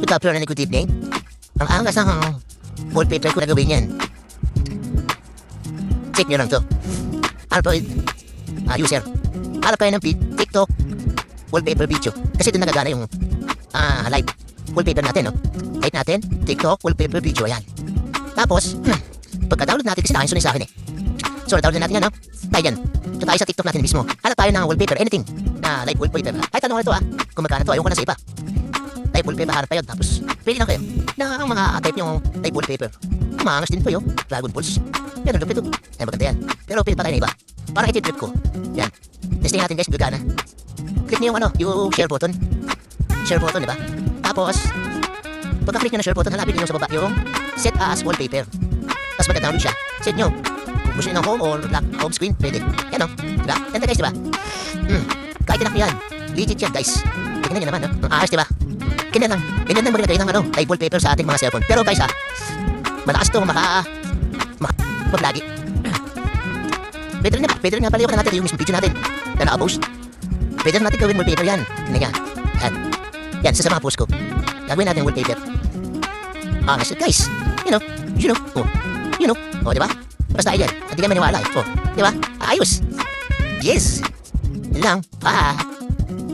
Good afternoon and good evening. Ang angas ng wallpaper ko na gawin yan. Check nyo lang to. Android user. Hanap kayo ng TikTok wallpaper video. Kasi doon nagagana yung live wallpaper natin, no? Type natin, TikTok wallpaper video, ayan. Tapos, pagka-download natin, kasi nakainsunod sa akin eh. So, download natin yan, no? Tayo dyan. So, tayo sa TikTok natin mismo. Hanap tayo ng wallpaper, anything na live wallpaper. Kahit ano ito, kung magkano to, ayaw ko na sa iba. Type wallpaper, hanap tayo. Tapos, pili lang kayo na mga type yung type wallpaper. Maangas din po yun. Dragon Balls. Yan, ang lupit ito. Ay, maganda yan. Pero pili pa tayo na iba. Parang iti-trip ko. Yan. Testing natin guys, gagana. Click niyo yung share button. Share button, di ba? Tapos, pagka-click nyo na share button, hanapin niyo sa baba yung set as wallpaper. Tapos magka-download siya. Set nyo. Kung gusto nyo ng home or lock home screen, pwede. Yan o. Diba? Ganda guys, diba? Kahit tinak yan. Legit yan guys. Tignan nyo naman, no? Ang ayos, diba? Ganyan lang maglagay ng live wallpaper sa ating mga cellphone. Pero guys malakas itong maglagi. Pwede rin nga pala natin yung mismo video natin na naka-post. Pwede rin natin gawin wallpaper yan. Tingnan nga. Yan, sa mga post ko. Gagawin natin wallpaper. Angas guys. You know. O, diba? Basta yan. Hindi ka maniwala eh. O, diba? Ayos. Yes. Yun lang.